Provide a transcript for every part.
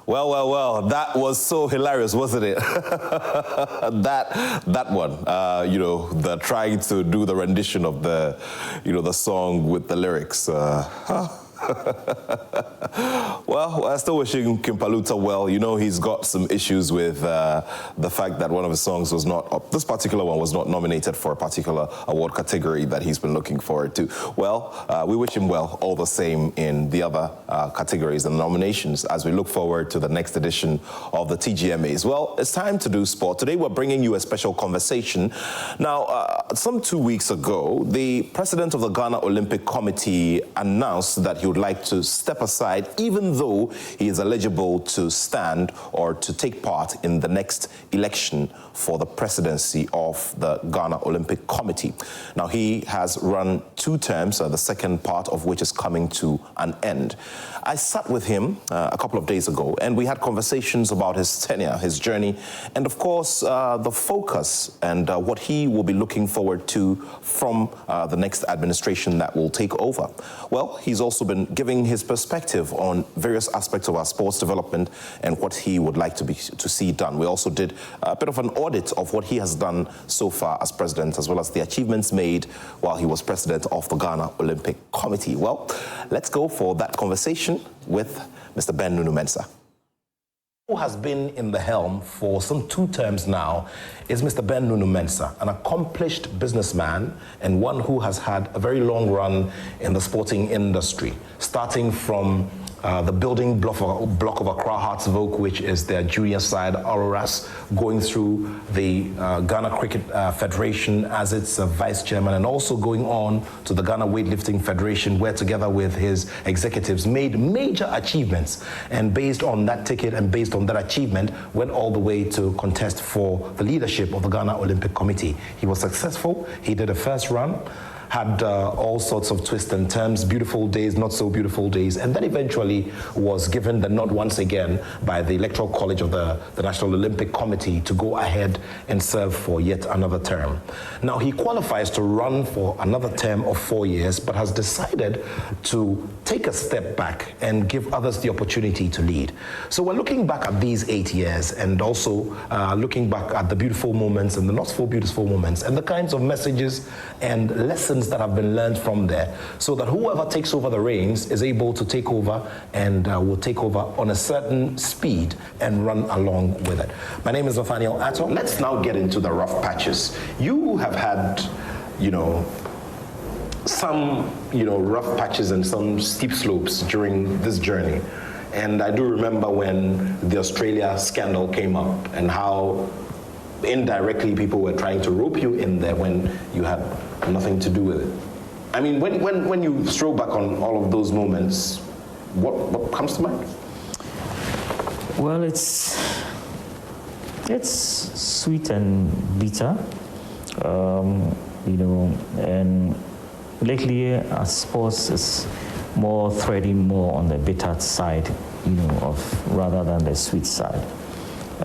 Well, that was so hilarious, wasn't it? that one, the trying to do the rendition of the, the song with the lyrics. Well, I still wishing Kimpaluta well. He's got some issues with the fact that one of his songs was not, this particular one was not nominated for a particular award category that he's been looking forward to. Well, we wish him well all the same in the other categories and nominations as we look forward to the next edition of the TGMAs. Well, it's time to do sport. Today we're bringing you a special conversation. Now, some 2 weeks ago, the president of the Ghana Olympic Committee announced that he would like to step aside even though he is eligible to stand or to take part in the next election for the presidency of the Ghana Olympic Committee. Now, he has run 2 terms, the second part of which is coming to an end. I sat with him a couple of days ago and we had conversations about his tenure, his journey, and of course the focus and what he will be looking forward to from the next administration that will take over. Well, he's also been giving his perspective on various aspects of our sports development and what he would like to see done. We also did a bit of an audit of what he has done so far as president, as well as the achievements made while he was president of the Ghana Olympic Committee. Well, let's go for that conversation with Mr. Ben Nunoo-Mensah. Who has been in the helm for some 2 terms now is Mr. Ben Nunoo-Mensah, an accomplished businessman and one who has had a very long run in the sporting industry, starting from the building block of Accra Hearts Vogue, which is their junior side, Auroras, going through the Ghana Cricket Federation as its vice chairman, and also going on to the Ghana Weightlifting Federation, where together with his executives made major achievements. And based on that ticket and based on that achievement, went all the way to contest for the leadership of the Ghana Olympic Committee. He was successful. He did a first run, had all sorts of twists and turns, beautiful days, not so beautiful days, and then eventually was given the nod once again by the Electoral College of the National Olympic Committee to go ahead and serve for yet another term. Now, he qualifies to run for another term of 4 years, but has decided to take a step back and give others the opportunity to lead. So we're looking back at these 8 years and also looking back at the beautiful moments and the not so beautiful moments and the kinds of messages and lessons that have been learned from there, so that whoever takes over the reins is able to take over and will take over on a certain speed and run along with it. My name is Nathaniel Atto. Let's now get into the rough patches. You have had, some, rough patches and some steep slopes during this journey. And I do remember when the Australia scandal came up and how indirectly people were trying to rope you in there when you had nothing to do with it. I mean, when you stroll back on all of those moments, what comes to mind? Well, it's sweet and bitter, and lately sports is more threading more on the bitter side, of rather than the sweet side.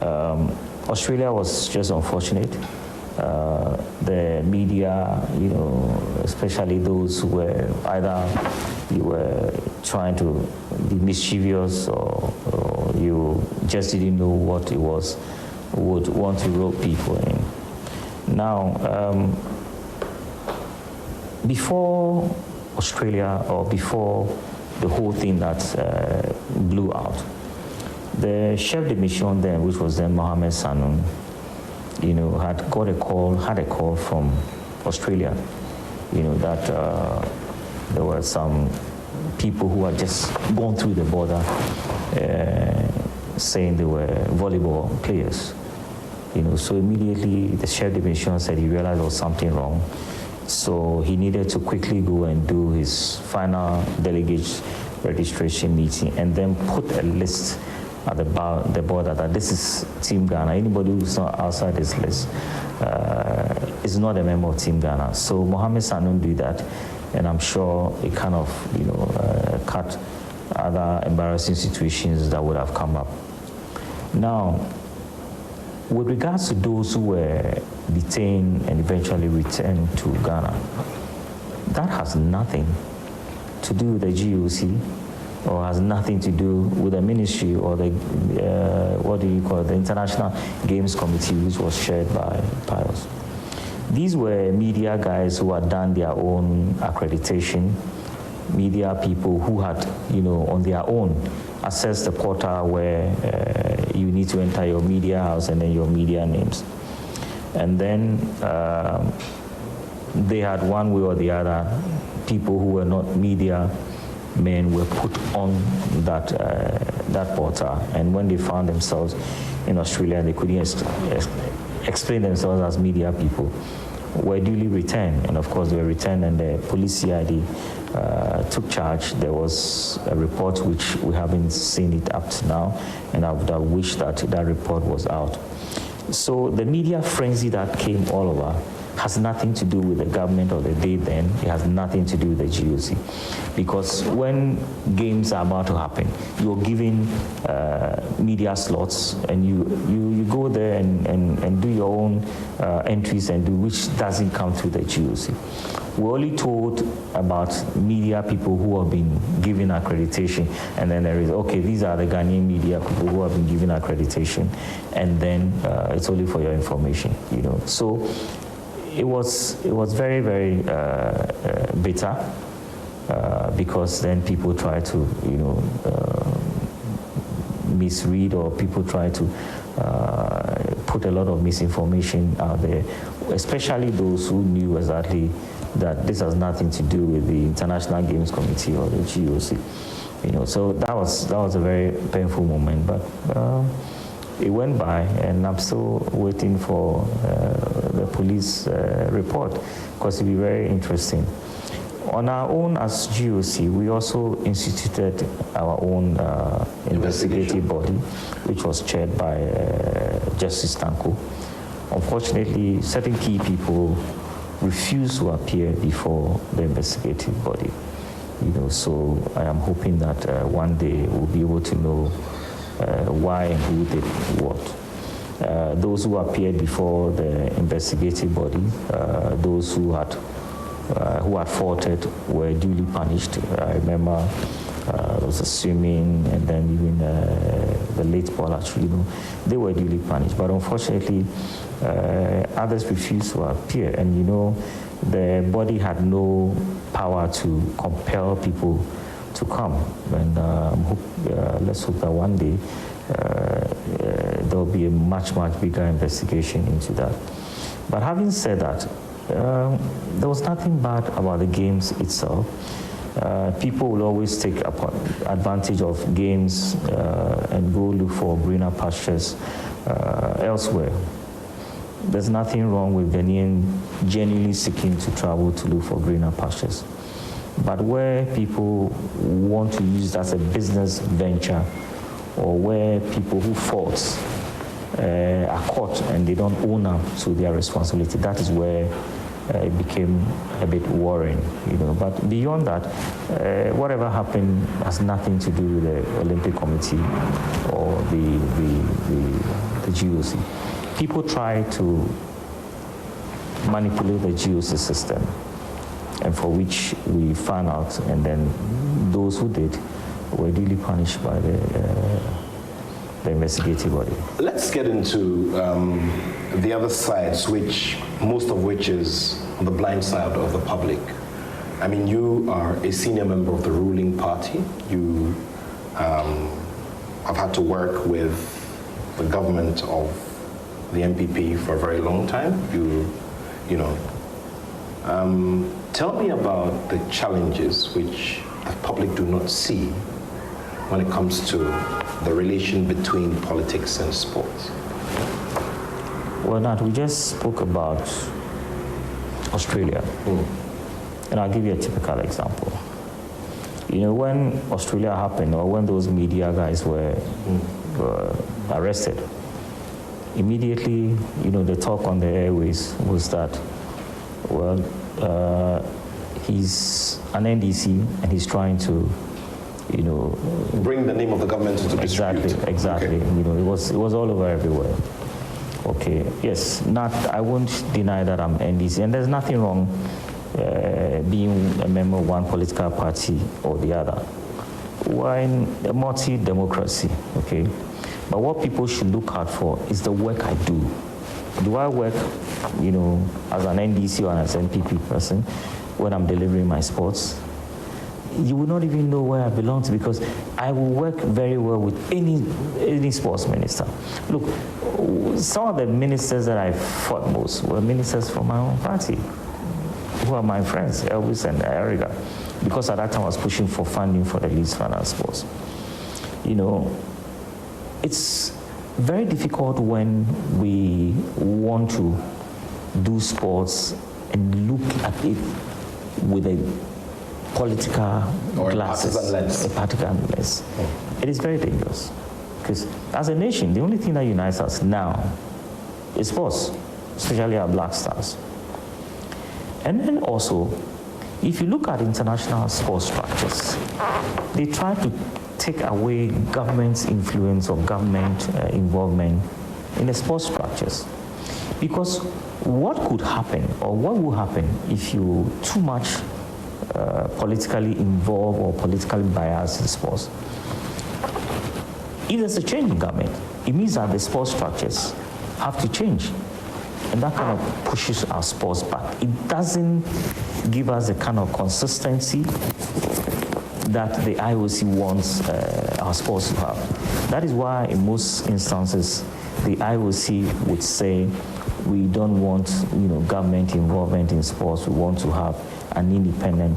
Australia was just unfortunate. The media, especially those who were either you were trying to be mischievous or you just didn't know what it was, would want to rope people in. Now, before Australia or before the whole thing that blew out, the chef de mission then, which was then Mohamed Sahnoun, had a call from Australia, that there were some people who had just gone through the border saying they were volleyball players. So immediately the chef de mission said he realized there was something wrong. So he needed to quickly go and do his final delegate registration meeting and then put a list at the border that this is Team Ghana. Anybody who's not outside this list is not a member of Team Ghana. So Mohamed Sahnoun did that, and I'm sure it kind of cut other embarrassing situations that would have come up. Now, with regards to those who were detained and eventually returned to Ghana, that has nothing to do with the GOC. or has nothing to do with the ministry or the, the International Games Committee, which was chaired by Pius. These were media guys who had done their own accreditation, media people who had, on their own accessed the portal where you need to enter your media house and then your media names. And then they had one way or the other, people who were not media men were put on that portal. And when they found themselves in Australia, they couldn't explain themselves as media people, were duly returned. And of course, they were returned, and the police CID took charge. There was a report which we haven't seen it up to now, and I would have wished that that report was out. So the media frenzy that came all over has nothing to do with the government of the day then. It has nothing to do with the GOC. Because when games are about to happen, you're given media slots, and you go there and do your own entries and do, which doesn't come through the GOC. We're only told about media people who have been given accreditation, and then there is, okay, these are the Ghanaian media people who have been given accreditation, and then it's only for your information, So it was very, very bitter because then people try to, misread, or people try to put a lot of misinformation out there, especially those who knew exactly that this has nothing to do with the International Games Committee or the GOC. So that was a very painful moment, but it went by, and I'm still waiting for the police report, because it'll be very interesting. On our own as GOC, we also instituted our own investigative body, which was chaired by Justice Tanko. Unfortunately, certain key people refused to appear before the investigative body. So I am hoping that one day we'll be able to know why and who did what. Those who appeared before the investigative body, those who had faulted, were duly punished. I remember there was a swimming, and then even the late Paul actually, they were duly punished. But unfortunately, others refused to appear, and the body had no power to compel people to come. And let's hope that one day there will be a much, much bigger investigation into that. But having said that, there was nothing bad about the games itself. People will always take advantage of games and go look for greener pastures elsewhere. There's nothing wrong with Ghanaian genuinely seeking to travel to look for greener pastures. But where people want to use it as a business venture, or where people who fault are caught and they don't own up to their responsibility, that is where it became a bit worrying, But beyond that, whatever happened has nothing to do with the Olympic Committee or the GOC. People try to manipulate the GOC system, and for which we found out, and then those who did were duly punished by the investigative body. Let's get into the other sides, most of which is on the blind side of the public. I mean, you are a senior member of the ruling party. You have had to work with the government of the MPP for a very long time. Tell me about the challenges which the public do not see when it comes to the relation between politics and sports. Well, Nat, we just spoke about Australia. And I'll give you a typical example. When Australia happened, or when those media guys were arrested, immediately, the talk on the airways was that, well, he's an NDC and he's trying to, bring the name of the government into dispute. Exactly. Okay. It was all over everywhere. Okay. Yes. I won't deny that I'm NDC, and there's nothing wrong being a member of one political party or the other. we're in a multi-democracy, okay? But what people should look out for is the work I do. Do I work, as an NDC or as an NPP person when I'm delivering my sports? You will not even know where I belong to, because I will work very well with any sports minister. Look, some of the ministers that I fought most were ministers from my own party, who are my friends, Elvis and Erica, because at that time I was pushing for funding for the least funded sports. It's very difficult when we want to do sports and look at it with a political glasses, a partisan lens. It is very dangerous, because as a nation, the only thing that unites us now is sports, especially our black stars. And then also, if you look at international sports structures, they try to take away government's influence or government involvement in the sports structures. Because what could happen, or what will happen if you too much politically involved or politically biased in sports? If there's a change in government, it means that the sports structures have to change. And that kind of pushes our sports back. It doesn't give us the kind of consistency that the IOC wants our sports to have. That is why in most instances, the IOC would say, we don't want government involvement in sports. We want to have an independent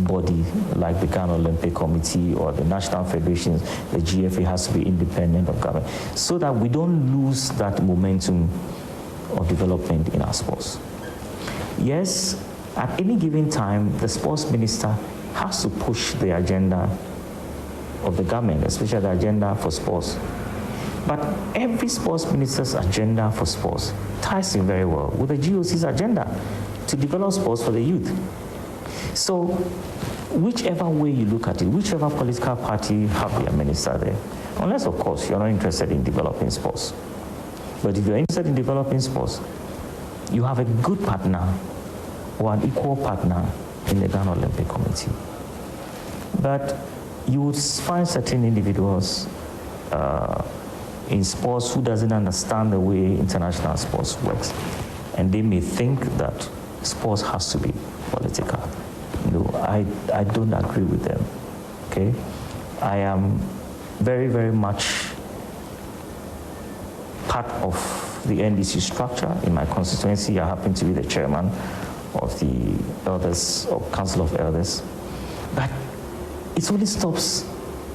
body like the Ghana Olympic Committee or the national federations. The GFA has to be independent of government, so that we don't lose that momentum of development in our sports. Yes, at any given time, the sports minister has to push the agenda of the government, especially the agenda for sports. But every sports minister's agenda for sports ties in very well with the GOC's agenda to develop sports for the youth. So whichever way you look at it, whichever political party have their minister there, unless, of course, you're not interested in developing sports. But if you're interested in developing sports, you have a good partner or an equal partner in the Ghana Olympic Committee. But you would find certain individuals in sports who doesn't understand the way international sports works. And they may think that sports has to be political. I don't agree with them, okay? I am very, very much part of the NDC structure. In my constituency, I happen to be the chairman of the Elders, or Council of Elders. But it only stops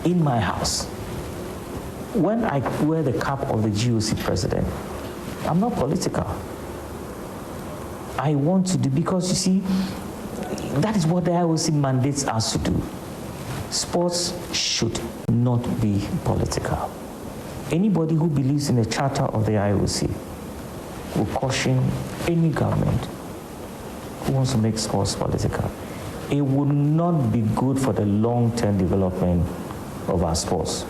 in my house. When I wear the cap of the GOC president, I'm not political. I want to do, because you see, that is what the IOC mandates us to do. Sports should not be political. Anybody who believes in the charter of the IOC will caution any government who wants to make sports political. It would not be good for the long-term development of our sports,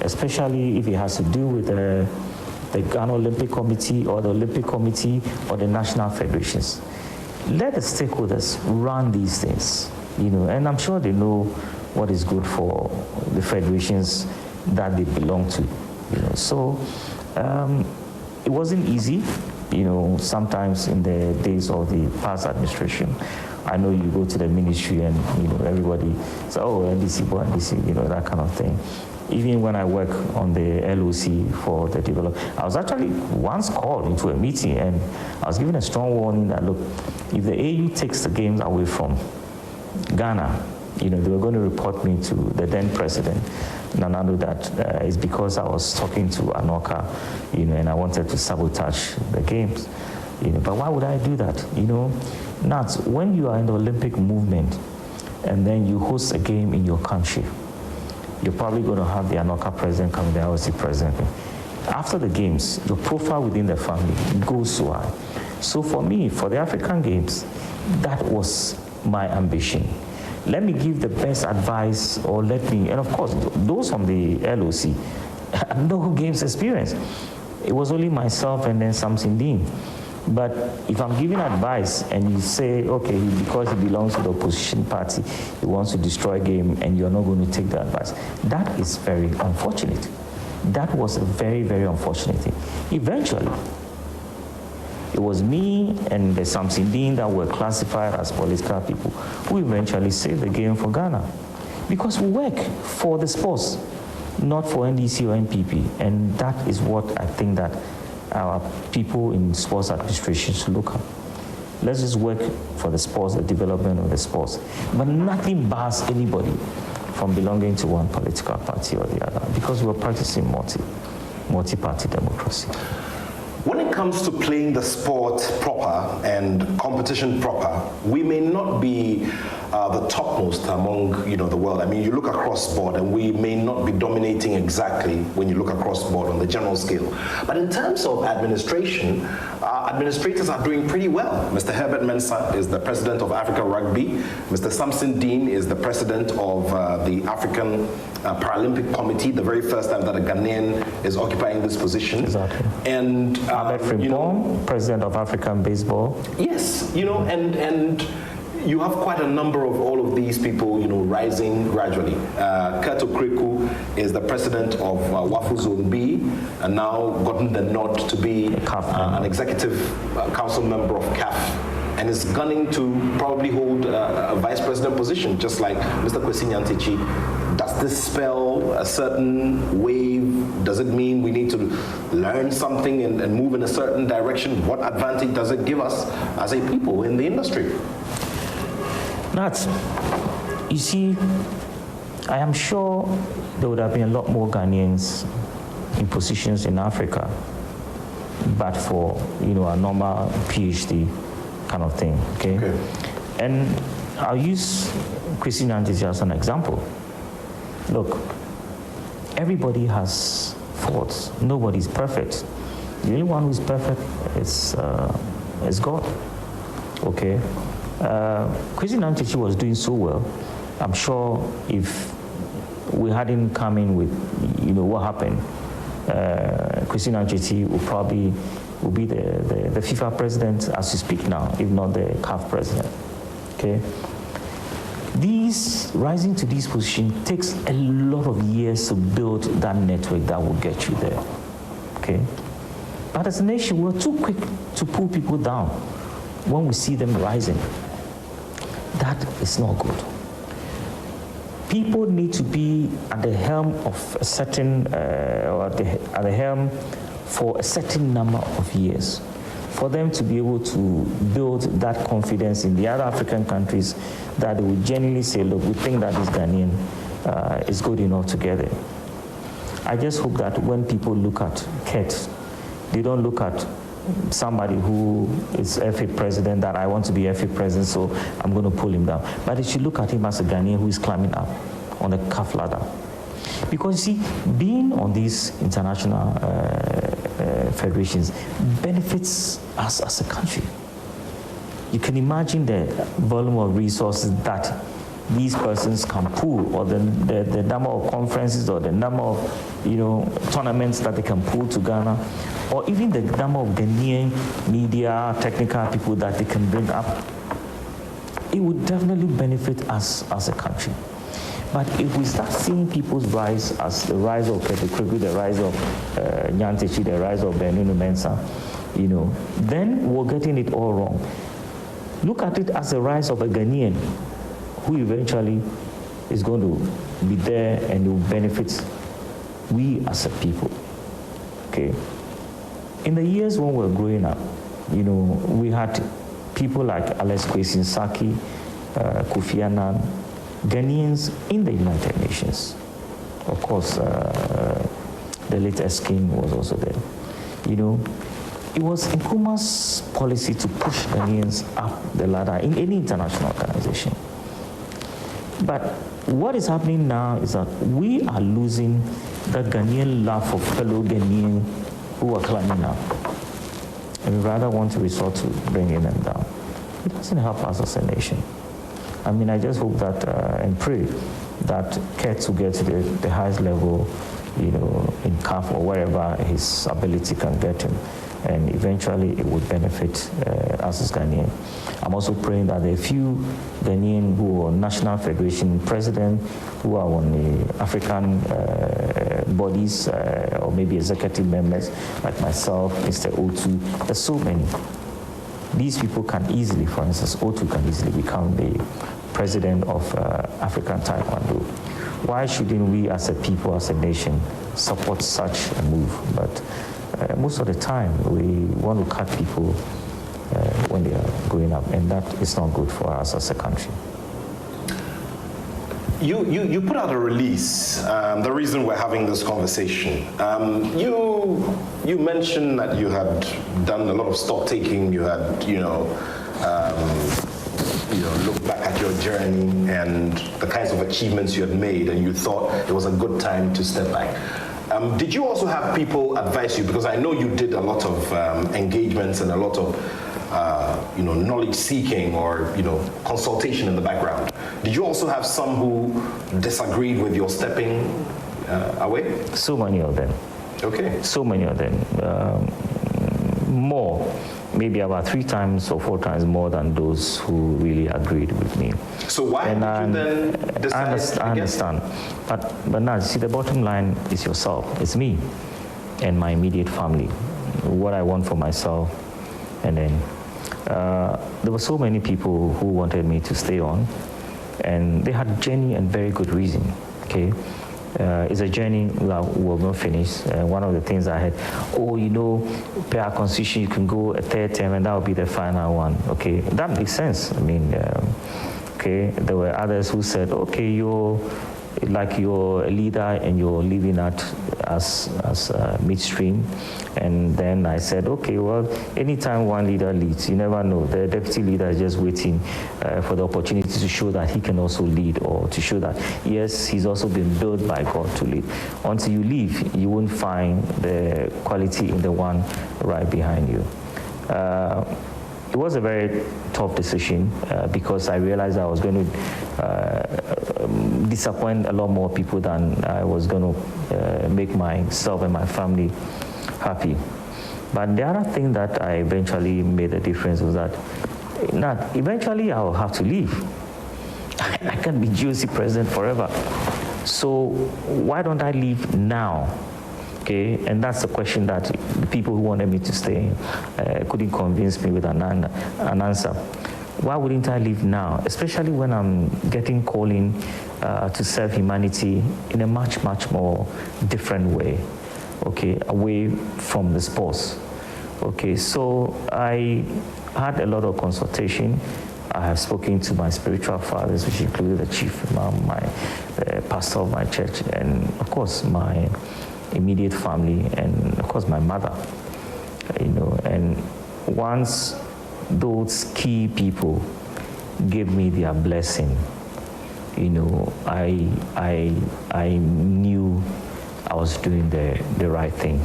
especially if it has to do with the Ghana Olympic Committee or the Olympic Committee or the national federations. Let the stakeholders run these things, and I'm sure they know what is good for the federations that they belong to, So it wasn't easy, sometimes in the days of the past administration. I know you go to the ministry and, everybody says, oh, NDC, NDC, that kind of thing. Even when I work on the LOC for the development, I was actually once called into a meeting and I was given a strong warning that, look, if the AU takes the games away from Ghana, they were going to report me to the then president, Nunoo, that it's because I was talking to Anoka, and I wanted to sabotage the games. But why would I do that? Nats, when you are in the Olympic movement and then you host a game in your country, you're probably going to have the Anoka president come, the IOC president. After the games, your profile within the family goes so high. So for me, for the African Games, that was my ambition. Let me give the best advice, and of course, those from the LOC have no games experience. It was only myself and then Samson Dean. But if I'm giving advice and you say, okay, because he belongs to the opposition party, he wants to destroy game and you're not going to take the advice, that is very unfortunate. That was a very, very unfortunate thing. Eventually, it was me and the Samsindin that were classified as political people who eventually saved the game for Ghana. Because we work for the sports, not for NDC or NPP. And that is what I think that our people in sports administration should look at. Let's just work for the sports, the development of the sports. But nothing bars anybody from belonging to one political party or the other, because we're practicing multi-party democracy. When it comes to playing the sport proper and competition proper, we may not be the topmost among the world. I mean, you look across board and we may not be dominating exactly when you look across board on the general scale. But in terms of administration, administrators are doing pretty well. Mr. Herbert Mensah is the president of Africa Rugby. Mr. Samson Dean is the president of the African Paralympic Committee, the very first time that a Ghanaian is occupying this position. Exactly. And Albert Frimpong, president of African Baseball. Yes, and you have quite a number of all of these people, rising gradually. Kurt Okreku is the president of WAFU Zone B, and now gotten the nod to be an executive council member of CAF, and is gunning to probably hold a vice president position, just like Mr. Kwesi Nyantakyi. Does this spell a certain wave? Does it mean we need to learn something and move in a certain direction? What advantage does it give us as a people in the industry? You see, I am sure there would have been a lot more Ghanaians in positions in Africa, but for a normal PhD kind of thing, okay? And I'll use Kwesi Nyantakyi as an example. Look, everybody has faults. Nobody's perfect. The only one who's perfect is God, okay? Kwesi Nyantakyi was doing so well. I'm sure if we hadn't come in with, what happened, Kwesi Nyantakyi will be the FIFA president as we speak now, if not the CAF president. Okay. Rising to this position takes a lot of years to build that network that will get you there. Okay. But as a nation, we're too quick to pull people down when we see them rising. That is not good. People need to be at the helm of a certain, or at the helm for a certain number of years, for them to be able to build that confidence in the other African countries that they will genuinely say, look, we think that this Ghanaian is good enough to get it. I just hope that when people look at Kurt, they don't look at somebody who is FA president, that I want to be FA president, so I'm going to pull him down. But they should look at him as a Ghanaian who is climbing up on the CAF ladder. Because you see, being on these international federations benefits us as a country. You can imagine the volume of resources that these persons can pull, or the number of conferences, or the number of tournaments that they can pull to Ghana, or even the number of Ghanaian media, technical people that they can bring up. It would definitely benefit us as a country. But if we start seeing people's rise as the rise of Kurt Okreku, the rise of Nyantakyi, the rise of Nunoo-Mensah, then we're getting it all wrong. Look at it as the rise of a Ghanaian who eventually is going to be there and will benefit we as a people. Okay. In the years when we were growing up, we had people like Alex Kwesi-Nsaki, Kofi Annan, Ghanaians in the United Nations. Of course, the late Eskin was also there. It was Nkrumah's policy to push Ghanaians up the ladder in any international organization. But what is happening now is that we are losing the Ghanaian love for fellow Ghanaians who are climbing up. And we rather want to resort to bringing them down. It doesn't help us as a nation. I mean, I just hope that and pray that Kurt will get to the highest level, in CAF or wherever his ability can get him. and eventually it would benefit us as Ghanaians. I'm also praying that a few Ghanaians who are National Federation president, who are on the African bodies or maybe executive members like myself, Mr. Otu, there's so many. These people can easily, for instance, Otu can easily become the president of African Taekwondo. Why shouldn't we as a people, as a nation, support such a move? But most of the time, we want to cut people when they are growing up, and that is not good for us as a country. You put out a release. The reason we're having this conversation, you mentioned that you had done a lot of stock taking. You had, look back at your journey and the kinds of achievements you had made, and you thought it was a good time to step back. Did you also have people advise you? Because I know you did a lot of engagements and a lot of knowledge seeking or consultation in the background. Did you also have some who disagreed with your stepping away? So many of them. Okay. So many of them. More. Maybe about 3 times or 4 times more than those who really agreed with me. So why did you then decide? I understand. But now, see, the bottom line is yourself. It's me and my immediate family. What I want for myself. And then there were so many people who wanted me to stay on. And they had genuine and very good reason, okay? It's a journey that will not finish. One of the things I had, per our constitution, you can go a 3rd term and that will be the final one, okay? That makes sense. I mean, okay, there were others who said, okay, you're a leader and you're leaving that as midstream. And then I said, okay, well, anytime one leader leads, you never know. The deputy leader is just waiting for the opportunity to show that he can also lead, or to show that, yes, he's also been built by God to lead. Until you leave, you won't find the quality in the one right behind you. It was a very tough decision because I realized I was going to disappoint a lot more people than I was going to make myself and my family happy. But the other thing that I eventually made a difference was that eventually I will have to leave. I can't be GOC president forever. So why don't I leave now? Okay, and that's the question that the people who wanted me to stay couldn't convince me with an answer. Why wouldn't I leave now? Especially when I'm getting calling to serve humanity in a much, much more different way, okay, away from the sports. Okay, so I had a lot of consultation. I have spoken to my spiritual fathers, which included the chief imam, my pastor of my church, and of course my immediate family, and of course my mother, and once those key people gave me their blessing, I knew I was doing the right thing,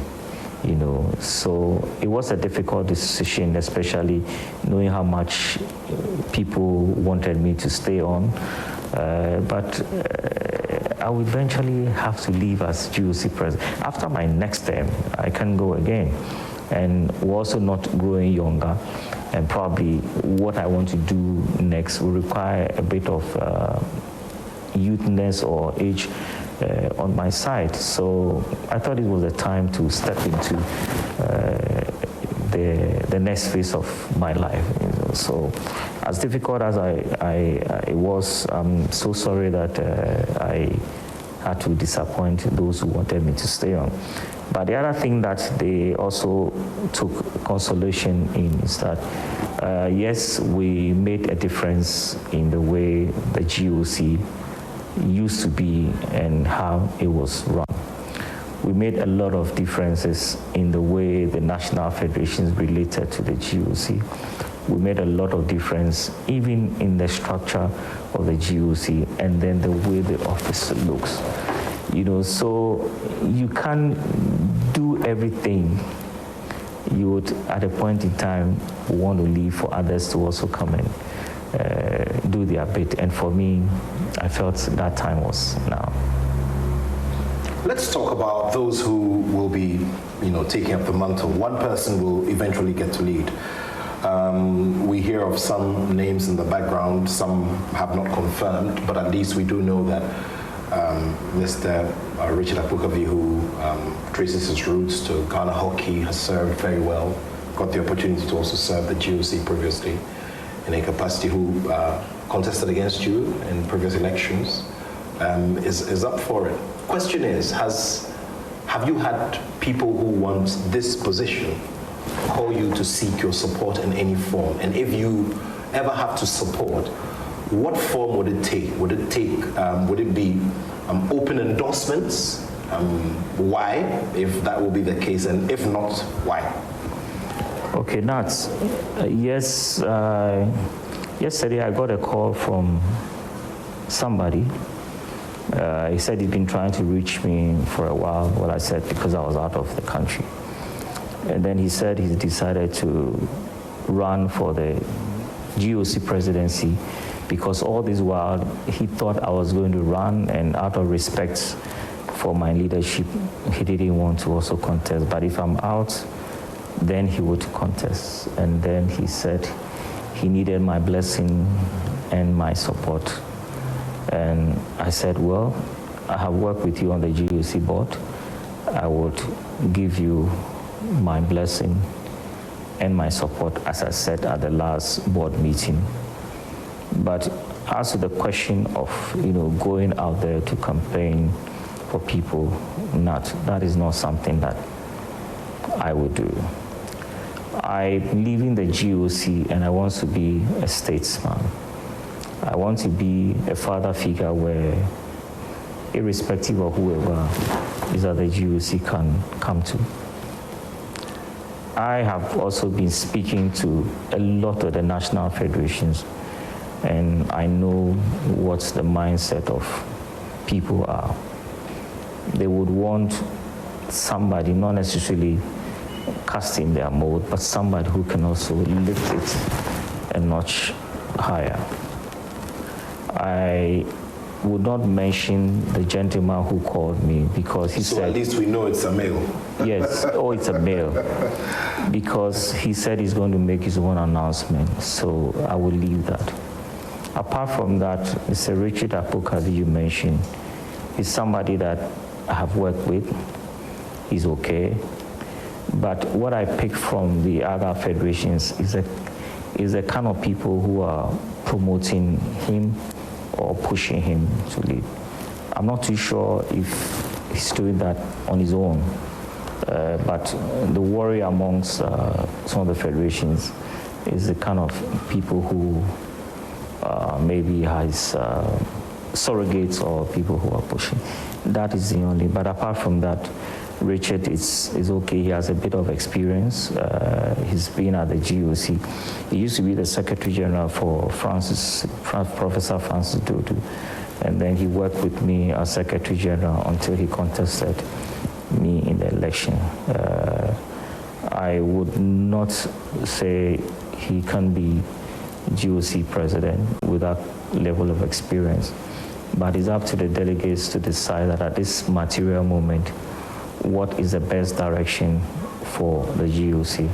so it was a difficult decision, especially knowing how much people wanted me to stay on, but I would eventually have to leave as GOC president. After my next term, I can go again. And we're also not growing younger. And probably what I want to do next will require a bit of youthness or age on my side. So I thought it was the time to step into the next phase of my life. So as difficult as it was, I'm so sorry that I had to disappoint those who wanted me to stay on. But the other thing that they also took consolation in is that, yes, we made a difference in the way the GOC used to be and how it was run. We made a lot of differences in the way the national federations related to the GOC. We made a lot of difference even in the structure of the GOC and then the way the office looks. So you can't do everything. You would, at a point in time, want to leave for others to also come and do their bit. And for me, I felt that time was now. Let's talk about those who will be, taking up the mantle. One person will eventually get to lead. We hear of some names in the background, some have not confirmed, but at least we do know that Mr. Richard Apukavi, who traces his roots to Ghana hockey, has served very well, got the opportunity to also serve the GOC previously in a capacity, who contested against you in previous elections, is up for it. Question is, have you had people who want this position call you to seek your support in any form? And if you ever have to support, what form would it take? Would it be open endorsements? Why, if that will be the case, and if not, why? Okay, Nats. Yes, yesterday I got a call from somebody. He said he'd been trying to reach me for a while. Well, I said because I was out of the country. And then he said he's decided to run for the GOC presidency because all this while he thought I was going to run, and out of respect for my leadership, he didn't want to also contest. But if I'm out, then he would contest. And then he said he needed my blessing and my support. And I said, well, I have worked with you on the GOC board. I would give you my blessing and my support, as I said at the last board meeting. But as to the question of, going out there to campaign for people, that is not something that I would do. I'm leaving the GOC and I want to be a statesman. I want to be a father figure where, irrespective of whoever is at the GOC can come to. I have also been speaking to a lot of the national federations, and I know what the mindset of people are. They would want somebody, not necessarily casting their mold, but somebody who can also lift it a notch higher. I would not mention the gentleman who called me because he said... So at least we know it's a male. Yes, it's a male. Because he said he's going to make his own announcement, so I will leave that. Apart from that, Mr. Richard Apukavi you mentioned, is somebody that I have worked with. He's okay. But what I picked from the other federations is the kind of people who are promoting him or pushing him to lead. I'm not too sure if he's doing that on his own, but the worry amongst some of the federations is the kind of people who maybe has surrogates or people who are pushing. That is the only, but apart from that, Richard is okay. He has a bit of experience. He's been at the GOC. He used to be the Secretary General for Professor Francis Dodo. And then he worked with me as Secretary General until he contested me in the election. I would not say he can be GOC president with that level of experience. But it's up to the delegates to decide that at this material moment, what is the best direction for the GOC.